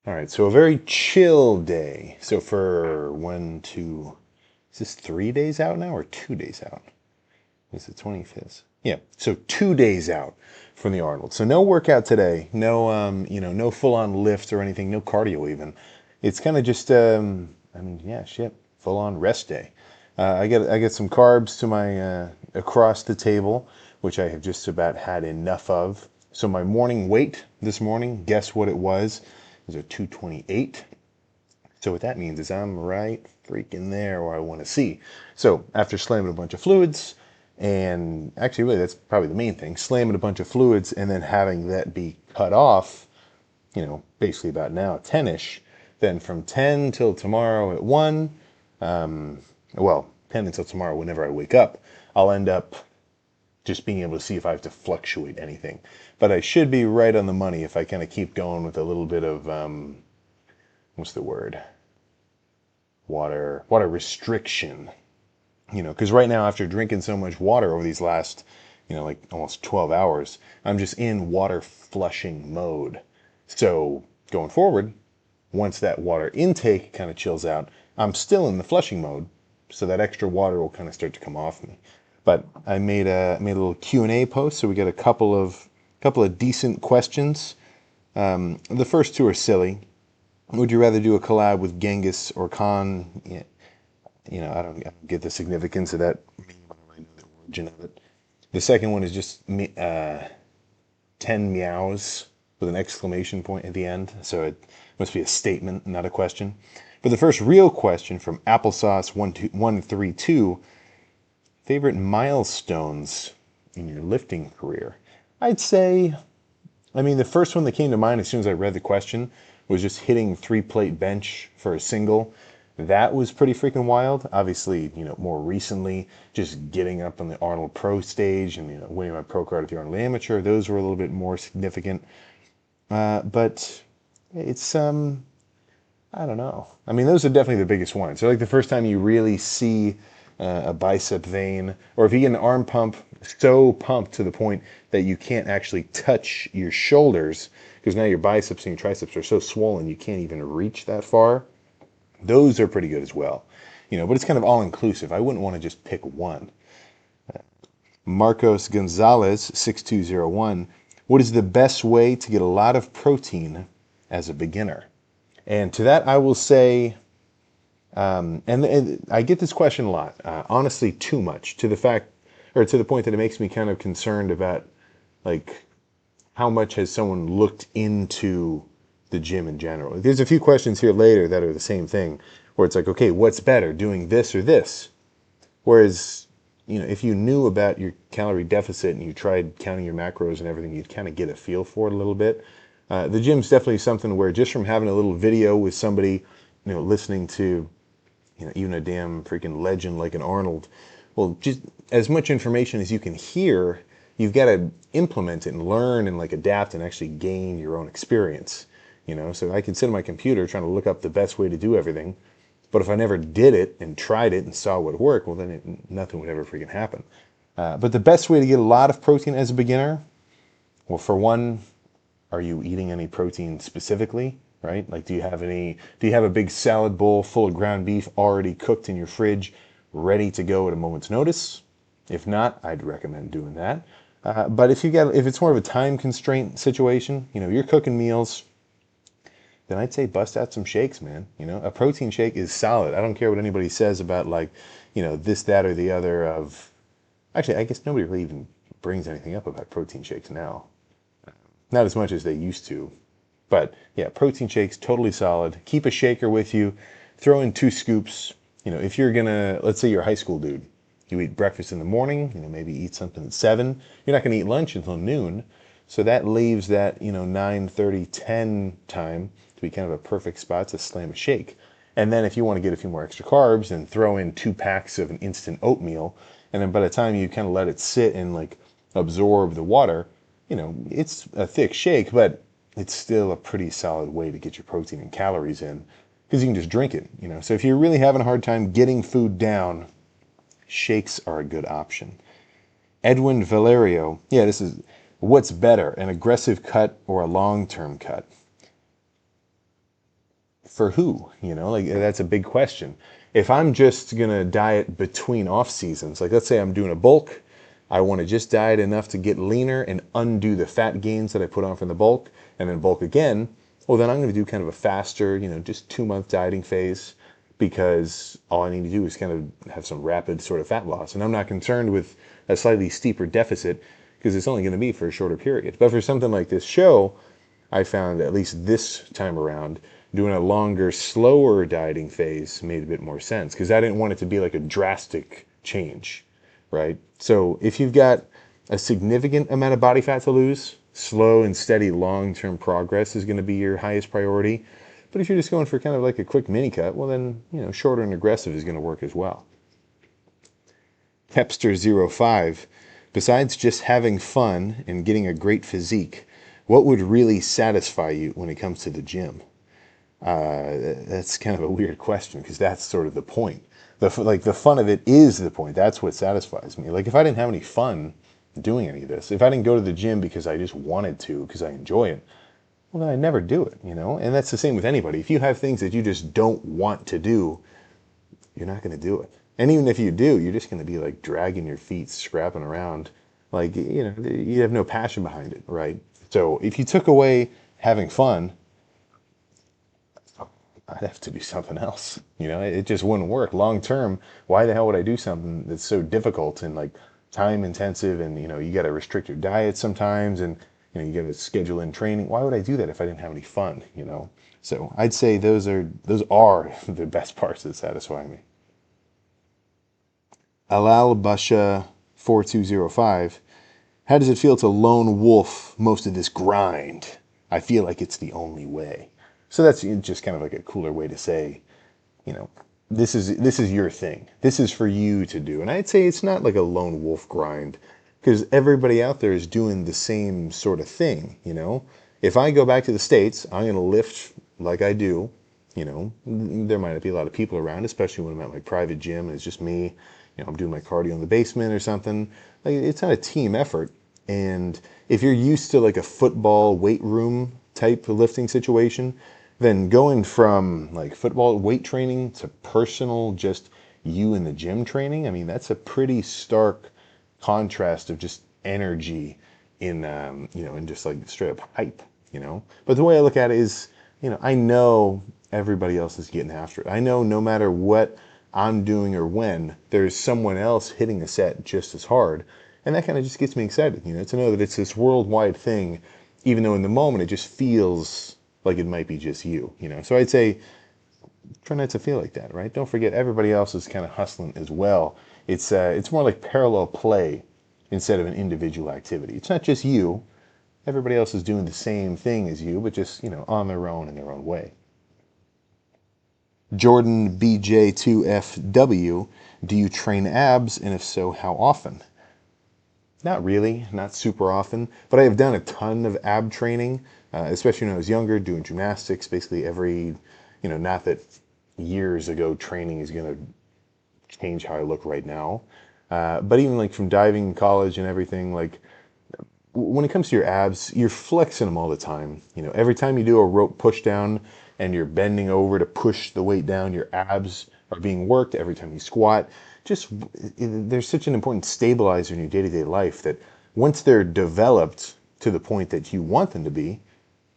All right, so a very chill day. So for is this 3 days out now or 2 days out? It's the 25th. Yeah, so 2 days out from the Arnold. So no workout today, no, no full-on lift or anything, no cardio even. It's kind of just, yeah, shit, full-on rest day. I get some carbs to my across the table, which I have just about had enough of. So my morning weight this morning, guess what it was? It was a 228. So what that means is I'm right freaking there where I want to see. So after slamming a bunch of fluids, and actually really that's probably the main thing, slamming a bunch of fluids and then having that be cut off, basically about now, 10-ish, then from 10 till tomorrow at 1, well, 10 until tomorrow whenever I wake up, I'll end up just being able to see if I have to fluctuate anything. But I should be right on the money if I kind of keep going with a little bit of, what's the word? Water restriction. Because right now after drinking so much water over these last, like almost 12 hours, I'm just in water flushing mode. So going forward, once that water intake kind of chills out, I'm still in the flushing mode, so that extra water will kind of start to come off me. But I made a little Q&A post, so we got a couple of decent questions. The first two are silly. Would you rather do a collab with Genghis or Khan? Yeah, I don't get the significance of that meme. I know the origin of it. The second one is just 10 meows with an exclamation point at the end. So it must be a statement, not a question. But the first real question from Applesauce132, favorite milestones in your lifting career? I'd say, the first one that came to mind as soon as I read the question was just hitting 3-plate bench for a single. That was pretty freaking wild. Obviously, more recently, just getting up on the Arnold Pro stage and, winning my pro card at the Arnold Amateur, those were a little bit more significant. But it's, I don't know. Those are definitely the biggest ones. So like the first time you really see a bicep vein, or if you get an arm pump so pumped to the point that you can't actually touch your shoulders, because now your biceps and your triceps are so swollen you can't even reach that far. Those are pretty good as well. But it's kind of all inclusive. I wouldn't want to just pick one. Marcos Gonzalez, 6201. What is the best way to get a lot of protein as a beginner? And to that, I will say, and I get this question a lot, honestly, too much, to the point that it makes me kind of concerned about, like, how much has someone looked into the gym in general. There's a few questions here later that are the same thing, where it's like, okay, what's better, doing this or this? Whereas, if you knew about your calorie deficit and you tried counting your macros and everything, you'd kind of get a feel for it a little bit. The gym's definitely something where just from having a little video with somebody, listening to, even a damn freaking legend like an Arnold, well, just as much information as you can hear, you've got to implement it and learn and like adapt and actually gain your own experience. So I can sit on my computer trying to look up the best way to do everything, but if I never did it and tried it and saw what worked, well, then nothing would ever freaking happen. But the best way to get a lot of protein as a beginner, well, for one, are you eating any protein specifically, right? Like, do you have a big salad bowl full of ground beef already cooked in your fridge, ready to go at a moment's notice? If not, I'd recommend doing that. But if it's more of a time constraint situation, you're cooking meals, then I'd say bust out some shakes, man. A protein shake is solid. I don't care what anybody says about, like, this, that, or the other of... Actually, I guess nobody really even brings anything up about protein shakes now. Not as much as they used to. But yeah, protein shakes, totally solid. Keep a shaker with you. Throw in 2 scoops. If you're gonna, let's say you're a high school dude, you eat breakfast in the morning, maybe eat something at 7. You're not gonna eat lunch until noon. So that leaves that, 9:30, 10 time to be kind of a perfect spot to slam a shake. And then if you want to get a few more extra carbs, and throw in 2 packs of an instant oatmeal. And then by the time you kind of let it sit and like absorb the water, it's a thick shake, but it's still a pretty solid way to get your protein and calories in, because you can just drink it. So if you're really having a hard time getting food down, shakes are a good option. Edwin Valerio, yeah, this is, what's better, an aggressive cut or a long-term cut? for who? Like that's a big question. If I'm just gonna diet between off seasons, like let's say I'm doing a bulk, I want to just diet enough to get leaner and undo the fat gains that I put on from the bulk, and then bulk again. Well, then I'm going to do kind of a faster, just 2 month dieting phase, because all I need to do is kind of have some rapid sort of fat loss, and I'm not concerned with a slightly steeper deficit because it's only going to be for a shorter period. But for something like this show, I found, at least this time around, doing a longer, slower dieting phase made a bit more sense because I didn't want it to be like a drastic change, right? So if you've got a significant amount of body fat to lose, slow and steady long-term progress is going to be your highest priority. But if you're just going for kind of like a quick mini cut, well then, shorter and aggressive is going to work as well. Pepster05, besides just having fun and getting a great physique, what would really satisfy you when it comes to the gym? That's kind of a weird question because that's sort of the point. The fun of it is the point. That's what satisfies me. Like if I didn't have any fun doing any of this, if I didn't go to the gym because I just wanted to, because I enjoy it, well then I never do it. And that's the same with anybody. If you have things that you just don't want to do, you're not going to do it. And even if you do, you're just going to be like dragging your feet, scrapping around. Like, you have no passion behind it, right? So if you took away having fun, I'd have to do something else. It just wouldn't work long term. Why the hell would I do something that's so difficult and like time intensive and you got to restrict your diet sometimes and you got to schedule in training. Why would I do that if I didn't have any fun? So I'd say those are the best parts that satisfy me. Alal Basha 4205. How does it feel to lone wolf most of this grind? I feel like it's the only way. So that's just kind of like a cooler way to say, you know, this is your thing. This is for you to do. And I'd say it's not like a lone wolf grind because everybody out there is doing the same sort of thing. If I go back to the States, I'm going to lift like I do. There might not be a lot of people around, especially when I'm at my private gym and it's just me. I'm doing my cardio in the basement or something. Like it's not a team effort. And if you're used to like a football weight room type of lifting situation, then going from like football weight training to personal, just you in the gym training, I mean, that's a pretty stark contrast of just energy in just like straight up hype. But the way I look at it is, I know everybody else is getting after it. I know no matter what I'm doing or when, there's someone else hitting a set just as hard. And that kind of just gets me excited, to know that it's this worldwide thing, even though in the moment it just feels like it might be just you. So I'd say try not to feel like that, right? Don't forget everybody else is kind of hustling as well. It's more like parallel play instead of an individual activity. It's not just you. Everybody else is doing the same thing as you, but just, on their own in their own way. Jordan BJ2FW, do you train abs? And if so, how often? Not really, not super often, but I have done a ton of ab training, especially when I was younger, doing gymnastics, basically every, not that years ago training is going to change how I look right now. But even like from diving in college and everything, like when it comes to your abs, you're flexing them all the time. Every time you do a rope push down and you're bending over to push the weight down, your abs are being worked. Every time you squat, they're such an important stabilizer in your day-to-day life that once they're developed to the point that you want them to be,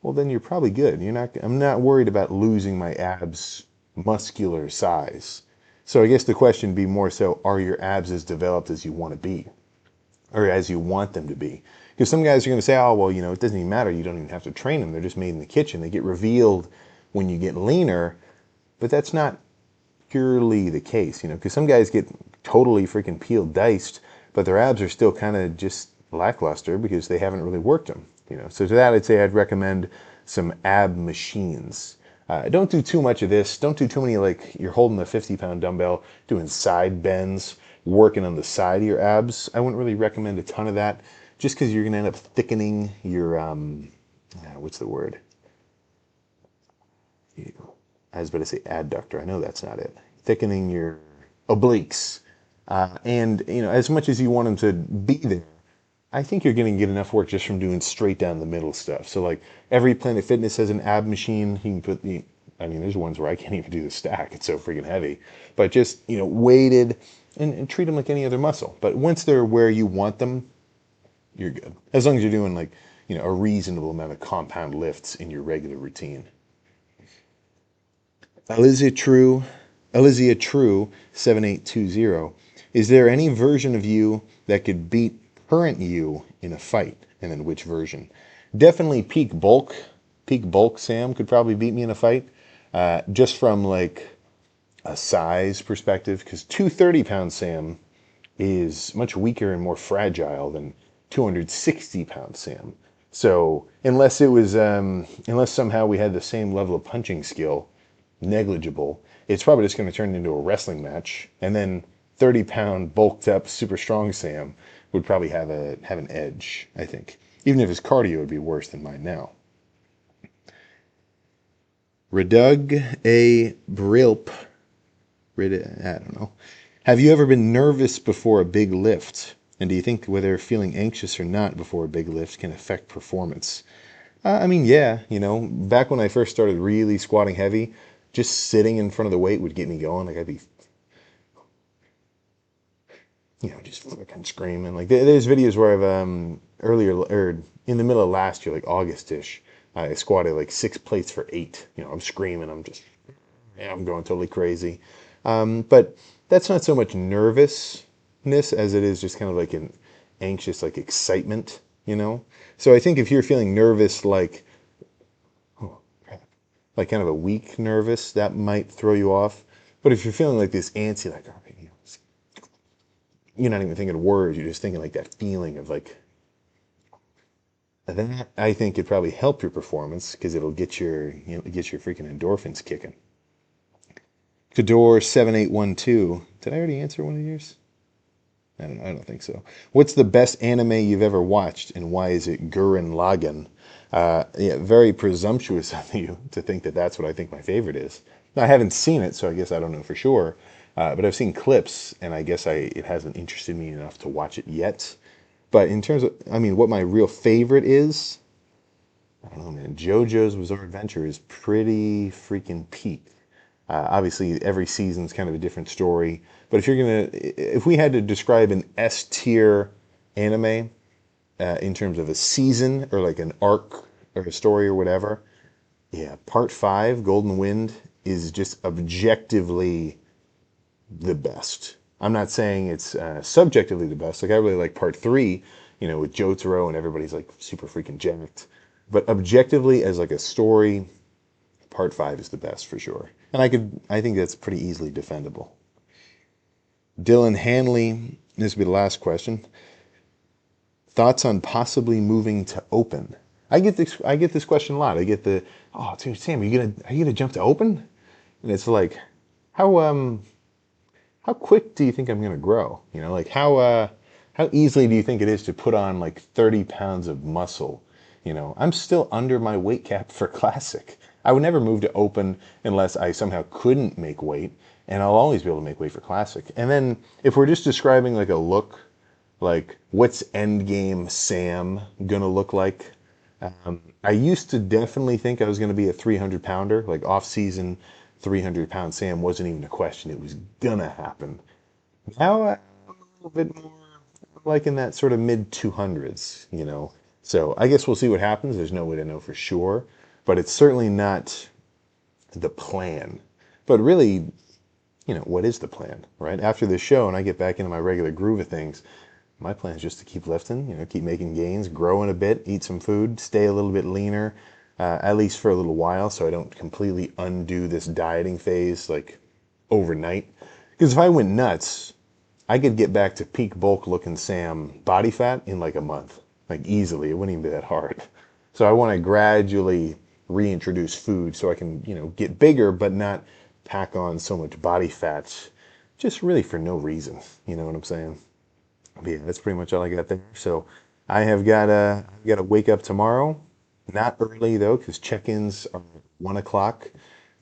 well, then you're probably good. I'm not worried about losing my abs muscular size. So I guess the question would be more so, are your abs as developed as you want to be or as you want them to be? Because some guys are going to say, oh, well, it doesn't even matter. You don't even have to train them. They're just made in the kitchen. They get revealed when you get leaner, but that's not purely the case, because some guys get totally freaking peeled diced, but their abs are still kind of just lackluster because they haven't really worked them, So to that, I'd say I'd recommend some ab machines. Don't do too much of this. Don't do too many, like you're holding a 50-pound dumbbell, doing side bends, working on the side of your abs. I wouldn't really recommend a ton of that just because you're going to end up thickening your, what's the word? I was about to say adductor. I know that's not it. Thickening your obliques. And, as much as you want them to be there, I think you're going to get enough work just from doing straight down the middle stuff. So, like, every Planet Fitness has an ab machine. You can I mean, there's ones where I can't even do the stack. It's so freaking heavy. But just, weighted and treat them like any other muscle. But once they're where you want them, you're good. As long as you're doing like, a reasonable amount of compound lifts in your regular routine. Alizia True, Alizia True 7820. Is there any version of you that could beat current you in a fight? And then which version? Definitely peak bulk. Peak bulk Sam could probably beat me in a fight. Just from like a size perspective, because 230-pound Sam is much weaker and more fragile than 260-pound Sam. So unless somehow we had the same level of punching skill, negligible, it's probably just going to turn into a wrestling match, and then 30-pound bulked up super strong Sam would probably have an edge, I think. Even if his cardio would be worse than mine now. Redug a Brilp. I don't know. Have you ever been nervous before a big lift? And do you think whether feeling anxious or not before a big lift can affect performance? I mean, yeah, back when I first started really squatting heavy, just sitting in front of the weight would get me going. Like I'd be, just fucking screaming. Like there's videos where I've earlier or in the middle of last year, like August-ish, I squatted like 6 plates for 8. I'm screaming. I'm going totally crazy. But that's not so much nervousness as it is just kind of like an anxious, like excitement. So I think if you're feeling nervous, like, oh crap, like kind of a weak nervous, that might throw you off. But if you're feeling like this antsy, like, oh, you're not even thinking of words, you're just thinking like that feeling of like, that I think could probably help your performance because it'll get your freaking endorphins kicking. Fedor 7812. Did I already answer one of yours? I don't think so. What's the best anime you've ever watched, and why is it Gurren Lagann? Yeah, very presumptuous of you to think that that's what I think my favorite is. Now, I haven't seen it, so I guess I don't know for sure. But I've seen clips, and I guess it hasn't interested me enough to watch it yet. But in terms of, I mean, what my real favorite is, I don't know, man. JoJo's Bizarre Adventure is pretty freaking peak. Obviously, every season's kind of a different story. But if we had to describe an S tier anime in terms of a season or like an arc or a story or whatever, yeah, Part 5, Golden Wind, is just objectively the best. I'm not saying it's subjectively the best. Like I really like Part 3, with Jotaro and everybody's like super freaking jacked. But objectively, as like a story, Part 5 is the best for sure. And I think that's pretty easily defendable. Dylan Hanley, this will be the last question. Thoughts on possibly moving to open? I get this question a lot. I get oh, dude, Sam, are you gonna jump to open? And it's like, how quick do you think I'm gonna grow? Like how easily do you think it is to put on like 30 pounds of muscle? I'm still under my weight cap for classic. I would never move to open unless I somehow couldn't make weight, and I'll always be able to make weight for classic. And then if we're just describing like a look, like what's endgame Sam gonna look like? I used to definitely think I was gonna be a 300 pounder, like off season 300-pound Sam wasn't even a question. It was gonna happen. Now I'm a little bit more like in that sort of mid 200s. So I guess we'll see what happens. There's no way to know for sure, but it's certainly not the plan. But really, what is the plan, right? After this show and I get back into my regular groove of things, my plan is just to keep lifting, keep making gains, growing a bit, eat some food, stay a little bit leaner, at least for a little while, so I don't completely undo this dieting phase like overnight. Because if I went nuts, I could get back to peak bulk looking Sam body fat in like a month, like easily. It wouldn't even be that hard. So I want to gradually reintroduce food so I can, get bigger, but not pack on so much body fat, just really for no reason. You know what I'm saying? But yeah, that's pretty much all I got there. So I've got to wake up tomorrow. Not early though, because check-ins are 1 o'clock.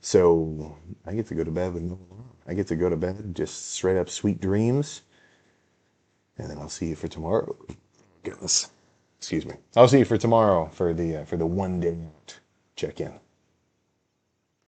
So I get to go to bed with no alarm. I get to go to bed just straight up sweet dreams, and then I'll see you for tomorrow. Goodness, excuse me. I'll see you for tomorrow for the 1 day out check-in.